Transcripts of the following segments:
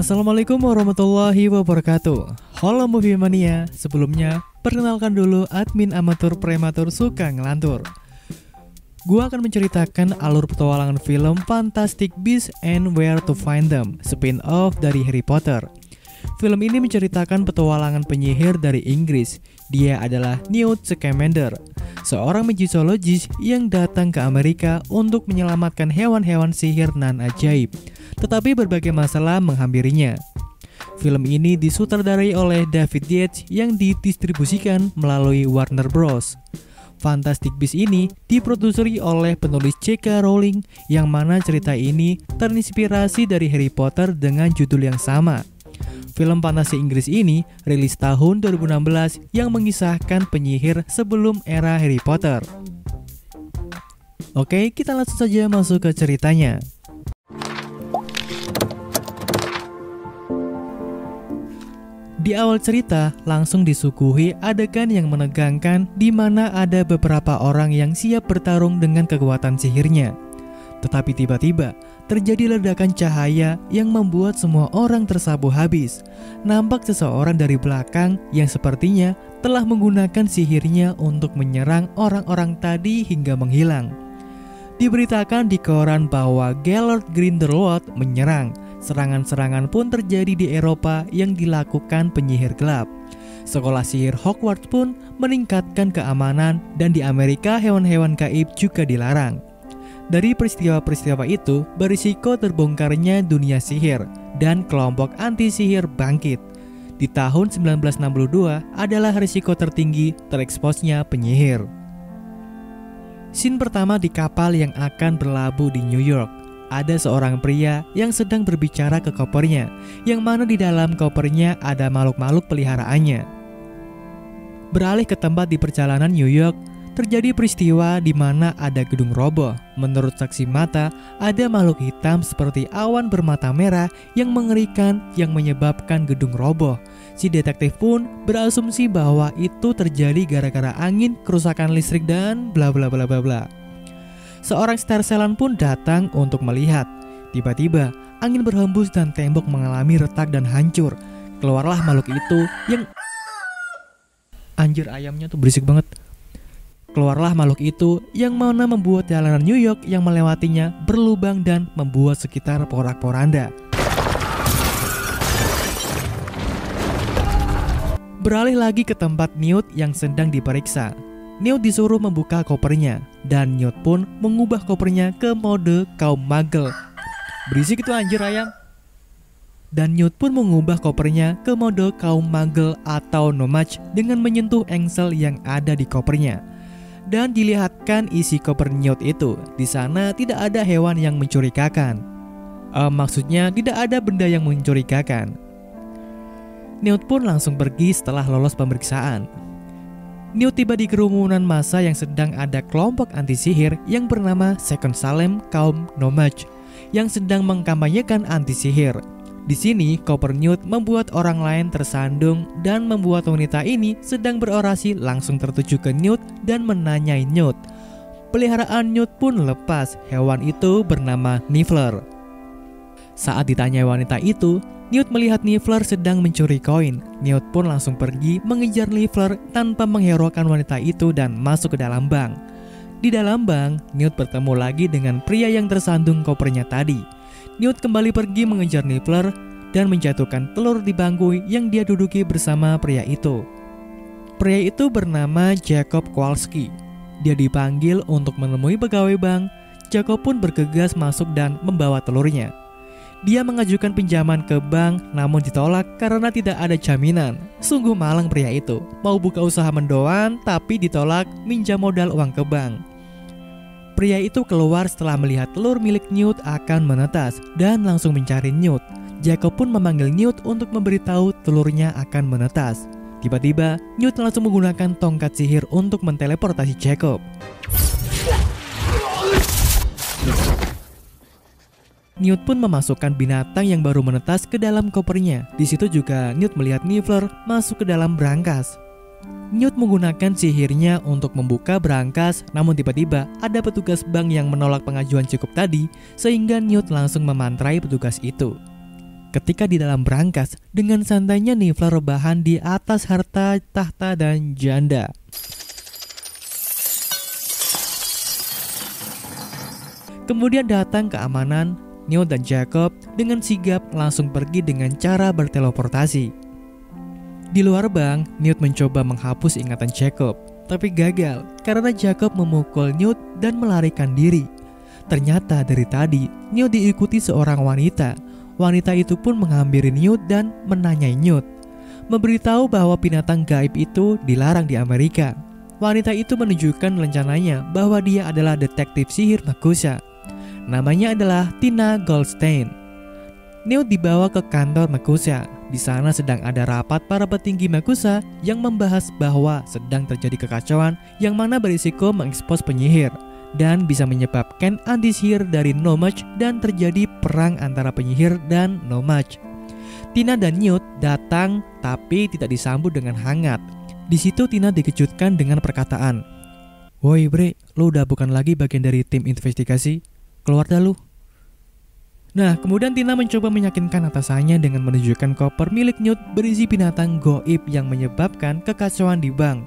Assalamualaikum warahmatullahi wabarakatuh. Halo Movie Mania. Sebelumnya, perkenalkan dulu admin amatur prematur suka ngelantur. Gua akan menceritakan alur petualangan film Fantastic Beasts and Where to Find Them, spin-off dari Harry Potter. Film ini menceritakan petualangan penyihir dari Inggris. Dia adalah Newt Scamander, seorang magichologist yang datang ke Amerika untuk menyelamatkan hewan-hewan sihir nan ajaib. Tetapi berbagai masalah menghampirinya. Film ini disutradarai oleh David Yates yang didistribusikan melalui Warner Bros. Fantastic Beasts ini diproduseri oleh penulis J.K. Rowling, yang mana cerita ini terinspirasi dari Harry Potter dengan judul yang sama. Film fantasi Inggris ini rilis tahun 2016 yang mengisahkan penyihir sebelum era Harry Potter. Oke, kita langsung saja masuk ke ceritanya. Di awal cerita, langsung disuguhi adegan yang menegangkan di mana ada beberapa orang yang siap bertarung dengan kekuatan sihirnya. Tetapi tiba-tiba, terjadi ledakan cahaya yang membuat semua orang tersapu habis. Nampak seseorang dari belakang yang sepertinya telah menggunakan sihirnya untuk menyerang orang-orang tadi hingga menghilang. Diberitakan di koran bahwa Gellert Grindelwald menyerang. Serangan-serangan pun terjadi di Eropa yang dilakukan penyihir gelap. Sekolah sihir Hogwarts pun meningkatkan keamanan, dan di Amerika hewan-hewan gaib juga dilarang. Dari peristiwa-peristiwa itu berisiko terbongkarnya dunia sihir dan kelompok anti-sihir bangkit. Di tahun 1962 adalah risiko tertinggi tereksposnya penyihir. Scene pertama di kapal yang akan berlabuh di New York. Ada seorang pria yang sedang berbicara ke kopernya, yang mana di dalam kopernya ada makhluk-makhluk peliharaannya. Beralih ke tempat di perjalanan New York, terjadi peristiwa di mana ada gedung roboh. Menurut saksi mata, ada makhluk hitam seperti awan bermata merah yang mengerikan yang menyebabkan gedung roboh. Si detektif pun berasumsi bahwa itu terjadi gara-gara angin, kerusakan listrik, dan bla bla bla bla bla. Seorang starselan pun datang untuk melihat. Tiba-tiba, angin berhembus dan tembok mengalami retak dan hancur. Keluarlah makhluk itu yang... Anjir, ayamnya tuh berisik banget. Keluarlah makhluk itu yang mana membuat jalanan New York yang melewatinya berlubang dan membuat sekitar porak-poranda. Beralih lagi ke tempat Newt yang sedang diperiksa. Newt disuruh membuka kopernya, dan Newt pun mengubah kopernya ke mode kaum magel. Berisik itu anjir ayam. Dan Newt pun mengubah kopernya ke mode kaum magel atau nomad dengan menyentuh engsel yang ada di kopernya. Dan dilihatkan isi koper Newt itu. Di sana tidak ada hewan yang mencurigakan. Maksudnya tidak ada benda yang mencurigakan. Newt pun langsung pergi setelah lolos pemeriksaan. Newt tiba di kerumunan massa yang sedang ada kelompok anti-sihir yang bernama Second Salem kaum nomad yang sedang mengkampanyekan anti-sihir. Di sini, koper Newt membuat orang lain tersandung dan membuat wanita ini sedang berorasi langsung tertuju ke Newt dan menanyai Newt. Peliharaan Newt pun lepas. Hewan itu bernama Niffler. Saat ditanyai wanita itu, Newt melihat Niffler sedang mencuri koin. Newt pun langsung pergi mengejar Niffler tanpa menghiraukan wanita itu dan masuk ke dalam bank. Di dalam bank, Newt bertemu lagi dengan pria yang tersandung kopernya tadi. Newt kembali pergi mengejar Niffler dan menjatuhkan telur di bangku yang dia duduki bersama pria itu. Pria itu bernama Jacob Kowalski. Dia dipanggil untuk menemui pegawai bank. Jacob pun bergegas masuk dan membawa telurnya. Dia mengajukan pinjaman ke bank namun ditolak karena tidak ada jaminan. Sungguh malang pria itu. Mau buka usaha mendoan tapi ditolak minjam modal uang ke bank. Pria itu keluar setelah melihat telur milik Newt akan menetas dan langsung mencari Newt. Jacob pun memanggil Newt untuk memberitahu telurnya akan menetas. Tiba-tiba Newt langsung menggunakan tongkat sihir untuk menteleportasi Jacob. Newt pun memasukkan binatang yang baru menetas ke dalam kopernya. Di situ juga Newt melihat Niffler masuk ke dalam brankas. Newt menggunakan sihirnya untuk membuka brankas, namun tiba-tiba ada petugas bank yang menolak pengajuan Jacob tadi, sehingga Newt langsung memantrai petugas itu. ketika di dalam berangkas, dengan santainya Niffler rebahan di atas harta, tahta, dan janda. Kemudian datang keamanan, Newt dan Jacob dengan sigap langsung pergi dengan cara berteleportasi. Di luar bank, Newt mencoba menghapus ingatan Jacob, tapi gagal karena Jacob memukul Newt dan melarikan diri. Ternyata dari tadi, Newt diikuti seorang wanita. Wanita itu pun menghampiri Newt dan menanyai Newt, memberitahu bahwa binatang gaib itu dilarang di Amerika. Wanita itu menunjukkan rencananya bahwa dia adalah detektif sihir Makusa. Namanya adalah Tina Goldstein. Newt dibawa ke kantor Makusa. Di sana sedang ada rapat para petinggi Makusa yang membahas bahwa sedang terjadi kekacauan yang mana berisiko mengekspos penyihir dan bisa menyebabkan anti-sihir dari No-Maj dan terjadi perang antara penyihir dan No-Maj. Tina dan Newt datang tapi tidak disambut dengan hangat. Di situ Tina dikejutkan dengan perkataan, "Woi bre, lu udah bukan lagi bagian dari tim investigasi? Keluar dah lu." Nah, kemudian Tina mencoba meyakinkan atasannya dengan menunjukkan koper milik Newt berisi binatang goib yang menyebabkan kekacauan di bank.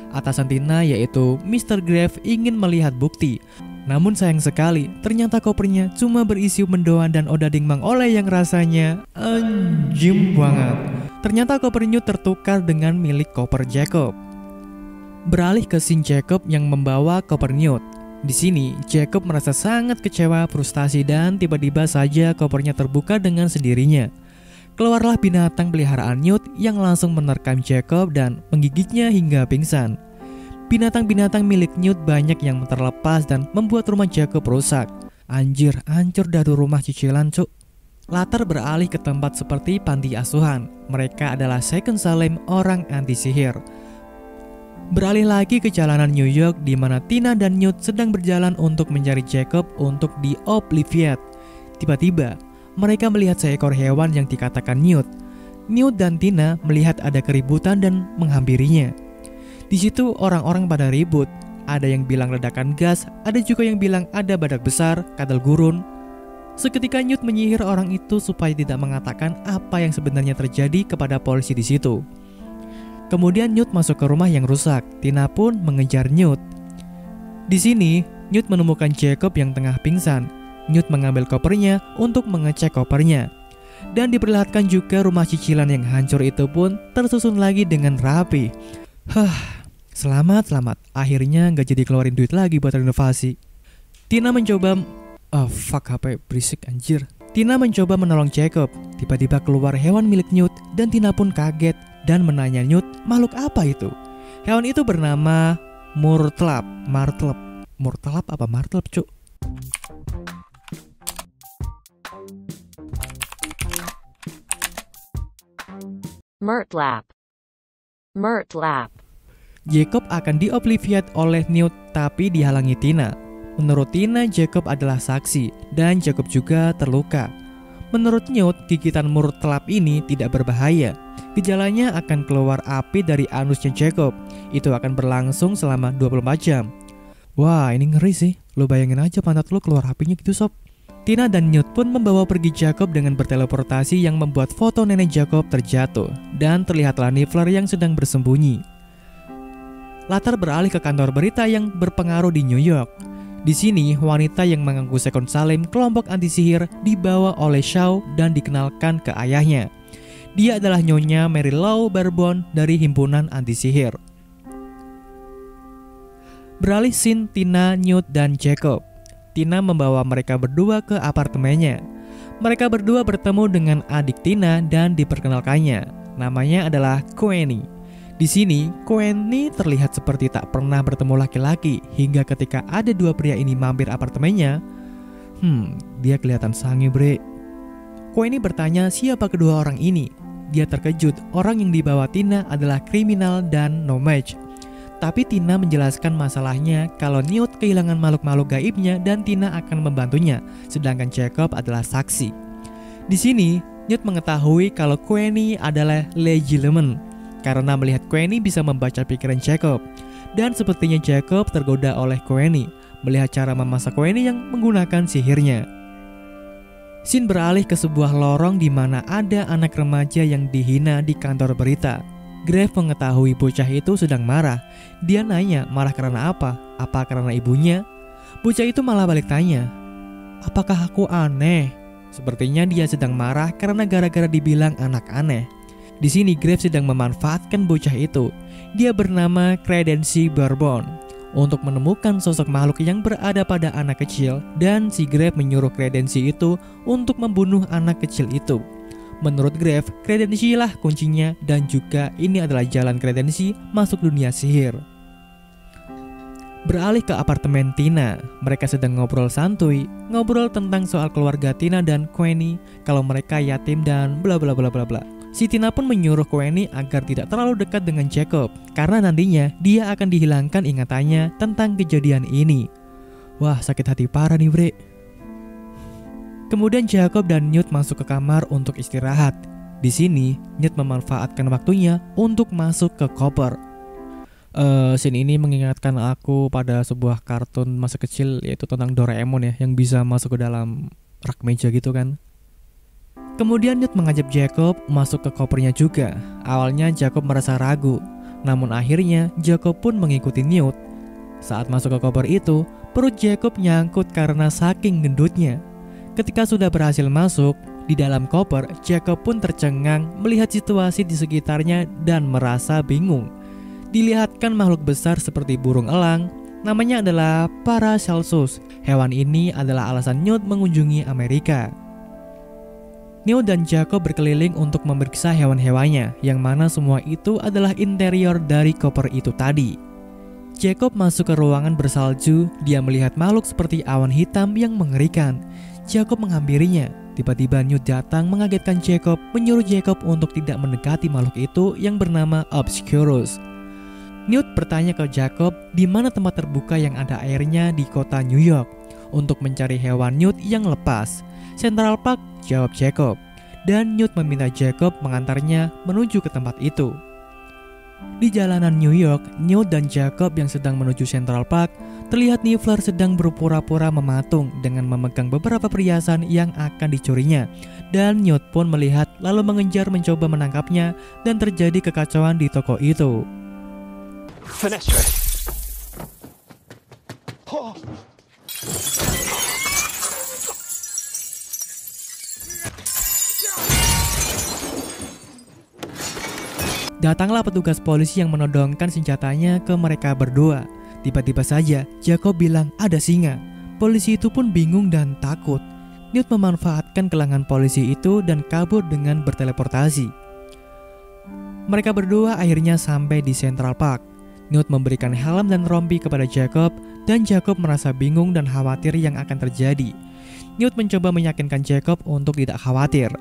Atasan Tina yaitu Mr. Grave ingin melihat bukti. Namun sayang sekali, ternyata kopernya cuma berisi mendoan dan odading Mang Oleh yang rasanya anjim banget. Ternyata koper Newt tertukar dengan milik koper Jacob. Beralih ke scene Jacob yang membawa koper Newt. Di sini, Jacob merasa sangat kecewa, frustasi, dan tiba-tiba saja kopernya terbuka dengan sendirinya. Keluarlah binatang peliharaan Newt yang langsung menerkam Jacob dan menggigitnya hingga pingsan. Binatang-binatang milik Newt banyak yang terlepas dan membuat rumah Jacob rusak. Anjir, hancur dari rumah cicilan cuk. Latar beralih ke tempat seperti panti asuhan. Mereka adalah Second Salem, orang anti sihir. Beralih lagi ke jalanan New York di mana Tina dan Newt sedang berjalan untuk mencari Jacob untuk di-obliviate. Tiba-tiba, mereka melihat seekor hewan yang dikatakan Newt. Newt dan Tina melihat ada keributan dan menghampirinya. Di situ orang-orang pada ribut. Ada yang bilang ledakan gas, ada juga yang bilang ada badak besar, kadal gurun. Seketika Newt menyihir orang itu supaya tidak mengatakan apa yang sebenarnya terjadi kepada polisi di situ. Kemudian Newt masuk ke rumah yang rusak. Tina pun mengejar Newt. Di sini, Newt menemukan Jacob yang tengah pingsan. Newt mengambil kopernya untuk mengecek kopernya. Dan diperlihatkan juga rumah cicilan yang hancur itu pun tersusun lagi dengan rapi. Selamat. Akhirnya gak jadi keluarin duit lagi buat renovasi. Tina mencoba... HP berisik anjir. Tina mencoba menolong Jacob. Tiba-tiba keluar hewan milik Newt dan Tina pun kaget dan menanya Newt, makhluk apa itu? Hewan itu bernama Murtlap. Murtlap apa martlap cuk? Murtlap. Jacob akan di-obliviate oleh Newt tapi dihalangi Tina. Menurut Tina, Jacob adalah saksi dan Jacob juga terluka. Menurut Newt, gigitan Murtlap ini tidak berbahaya. Gejalanya akan keluar api dari anusnya Jacob. Itu akan berlangsung selama 24 jam. Wah, ini ngeri sih. Lo bayangin aja pantat lo keluar apinya gitu sob. Tina dan Newt pun membawa pergi Jacob dengan berteleportasi yang membuat foto nenek Jacob terjatuh. Dan terlihatlah Niffler yang sedang bersembunyi. Latar beralih ke kantor berita yang berpengaruh di New York. Di sini, wanita yang mengaku Second Salem kelompok anti sihir dibawa oleh Shaw dan dikenalkan ke ayahnya. Dia adalah Nyonya Mary Lou Bourbon dari himpunan anti sihir. Beralih scene Tina, Newt, dan Jacob. Tina membawa mereka berdua ke apartemennya. Mereka berdua bertemu dengan adik Tina dan diperkenalkannya. Namanya adalah Queenie. Di sini, Queenie terlihat seperti tak pernah bertemu laki-laki hingga ketika ada dua pria ini mampir apartemennya. Dia kelihatan sange bre. Queenie bertanya siapa kedua orang ini. Dia terkejut, orang yang dibawa Tina adalah kriminal dan No-Maj. Tapi Tina menjelaskan masalahnya kalau Newt kehilangan makhluk-makhluk gaibnya dan Tina akan membantunya, sedangkan Jacob adalah saksi. Di sini, Newt mengetahui kalau Queenie adalah legitimate karena melihat Queenie bisa membaca pikiran Jacob. Dan sepertinya Jacob tergoda oleh Queenie melihat cara memasak Queenie yang menggunakan sihirnya. Scene beralih ke sebuah lorong di mana ada anak remaja yang dihina di kantor berita. Graves mengetahui bocah itu sedang marah. Dia nanya marah karena apa? Apa karena ibunya? Bocah itu malah balik tanya, apakah aku aneh? Sepertinya dia sedang marah karena gara-gara dibilang anak aneh. Di sini Graves sedang memanfaatkan bocah itu. Dia bernama Credency Bourbon untuk menemukan sosok makhluk yang berada pada anak kecil, dan si Graves menyuruh Credency itu untuk membunuh anak kecil itu. Menurut Graves, Credency lah kuncinya, dan juga ini adalah jalan Credency masuk dunia sihir. Beralih ke apartemen Tina, mereka sedang ngobrol santuy, ngobrol tentang soal keluarga Tina dan Queenie, kalau mereka yatim dan bla bla bla bla bla. Si Tina pun menyuruh Queenie agar tidak terlalu dekat dengan Jacob, karena nantinya dia akan dihilangkan ingatannya tentang kejadian ini. Wah, sakit hati parah nih bre. Kemudian Jacob dan Newt masuk ke kamar untuk istirahat. Di sini, Newt memanfaatkan waktunya untuk masuk ke koper. Scene ini mengingatkan aku pada sebuah kartun masa kecil, yaitu tentang Doraemon ya, yang bisa masuk ke dalam rak meja gitu kan. Kemudian Newt mengajak Jacob masuk ke kopernya juga. Awalnya Jacob merasa ragu, namun akhirnya Jacob pun mengikuti Newt. Saat masuk ke koper itu, perut Jacob nyangkut karena saking gendutnya. Ketika sudah berhasil masuk, di dalam koper, Jacob pun tercengang melihat situasi di sekitarnya dan merasa bingung. Dilihatkan makhluk besar seperti burung elang, namanya adalah Paracelsus. Hewan ini adalah alasan Newt mengunjungi Amerika. Newt dan Jacob berkeliling untuk memeriksa hewan-hewannya, yang mana semua itu adalah interior dari koper itu tadi. Jacob masuk ke ruangan bersalju, dia melihat makhluk seperti awan hitam yang mengerikan. Jacob menghampirinya. Tiba-tiba Newt datang mengagetkan Jacob, menyuruh Jacob untuk tidak mendekati makhluk itu yang bernama Obscurus. Newt bertanya ke Jacob di mana tempat terbuka yang ada airnya di kota New York untuk mencari hewan Newt yang lepas. Central Park, jawab Jacob. Dan Newt meminta Jacob mengantarnya menuju ke tempat itu. Di jalanan New York, Newt dan Jacob yang sedang menuju Central Park, terlihat Niffler sedang berpura-pura mematung dengan memegang beberapa perhiasan yang akan dicurinya. Dan Newt pun melihat lalu mengejar mencoba menangkapnya, dan terjadi kekacauan di toko itu. Finesse. Oh. Datanglah petugas polisi yang menodongkan senjatanya ke mereka berdua. Tiba-tiba saja Jacob bilang ada singa. Polisi itu pun bingung dan takut. Newt memanfaatkan kelengan polisi itu dan kabur dengan berteleportasi. Mereka berdua akhirnya sampai di Central Park. Newt memberikan helm dan rompi kepada Jacob, dan Jacob merasa bingung dan khawatir yang akan terjadi. Newt mencoba meyakinkan Jacob untuk tidak khawatir.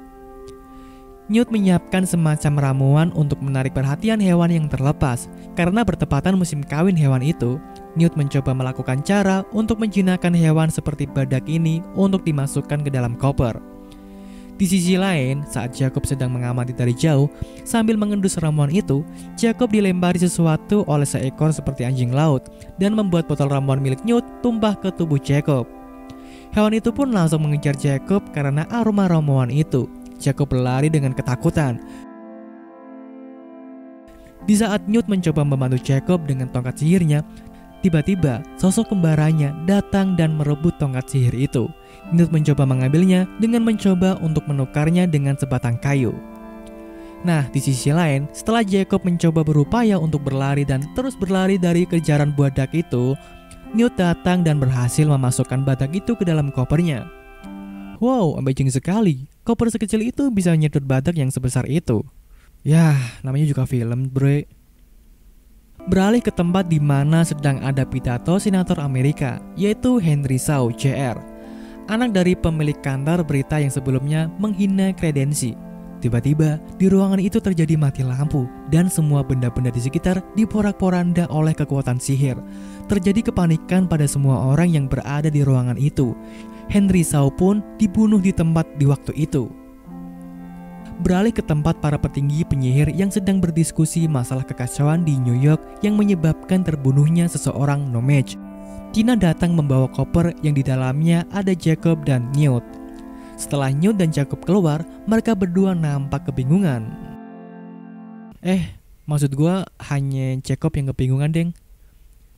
Newt menyiapkan semacam ramuan untuk menarik perhatian hewan yang terlepas. Karena bertepatan musim kawin hewan itu, Newt mencoba melakukan cara untuk menjinakkan hewan seperti badak ini untuk dimasukkan ke dalam koper. Di sisi lain, saat Jacob sedang mengamati dari jauh sambil mengendus ramuan itu, Jacob dilempari sesuatu oleh seekor seperti anjing laut dan membuat botol ramuan milik Newt tumpah ke tubuh Jacob. Hewan itu pun langsung mengejar Jacob karena aroma ramuan itu. Jacob berlari dengan ketakutan. Di saat Newt mencoba membantu Jacob dengan tongkat sihirnya, tiba-tiba sosok kembarannya datang dan merebut tongkat sihir itu. Newt mencoba mengambilnya dengan mencoba untuk menukarnya dengan sebatang kayu. Nah, di sisi lain, setelah Jacob mencoba berupaya untuk berlari dan terus berlari dari kejaran badak itu, Newt datang dan berhasil memasukkan badak itu ke dalam kopernya. Wow, amazing sekali. Koper sekecil itu bisa nyedot badak yang sebesar itu. Yah, namanya juga film, bre. Beralih ke tempat di mana sedang ada pidato senator Amerika, yaitu Henry Shaw, Jr., anak dari pemilik kantor berita yang sebelumnya menghina Credency. Tiba-tiba, di ruangan itu terjadi mati lampu, dan semua benda-benda di sekitar diporak-poranda oleh kekuatan sihir. Terjadi kepanikan pada semua orang yang berada di ruangan itu. Henry Shaw pun dibunuh di tempat di waktu itu. Beralih ke tempat para petinggi penyihir yang sedang berdiskusi masalah kekacauan di New York yang menyebabkan terbunuhnya seseorang nomad. Tina datang membawa koper yang di dalamnya ada Jacob dan Newt. Setelah Newt dan Jacob keluar, mereka berdua nampak kebingungan. Maksud gua hanya Jacob yang kebingungan, deng.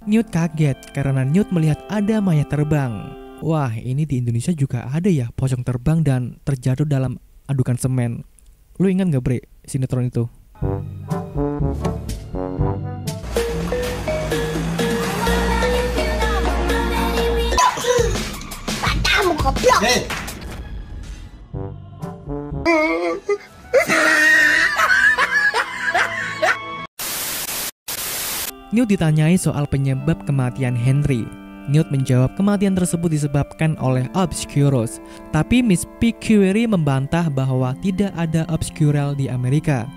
Newt kaget karena Newt melihat ada mayat terbang. Wah, ini di Indonesia juga ada ya, pocong terbang dan terjatuh dalam adukan semen. Lu ingat gak, Bre, sinetron itu? Matamu goblok. Newt ditanyai soal penyebab kematian Henry. Newt menjawab kematian tersebut disebabkan oleh obscurus. Tapi Miss Picquery membantah bahwa tidak ada obscural di Amerika.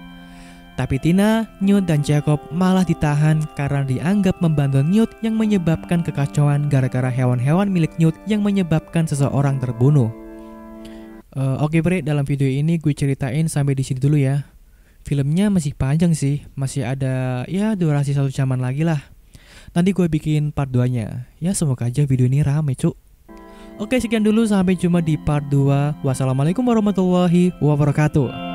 Tapi Tina, Newt, dan Jacob malah ditahan karena dianggap membantu Newt yang menyebabkan kekacauan gara-gara hewan-hewan milik Newt yang menyebabkan seseorang terbunuh. Oke Bre, dalam video ini gue ceritain sampai di sini dulu ya. Filmnya masih panjang sih, masih ada ya durasi 1 jaman lagi lah. Nanti gue bikin part 2-nya. Ya semoga aja video ini rame cuk. Oke, sekian dulu, sampai jumpa di part 2. Wassalamualaikum warahmatullahi wabarakatuh.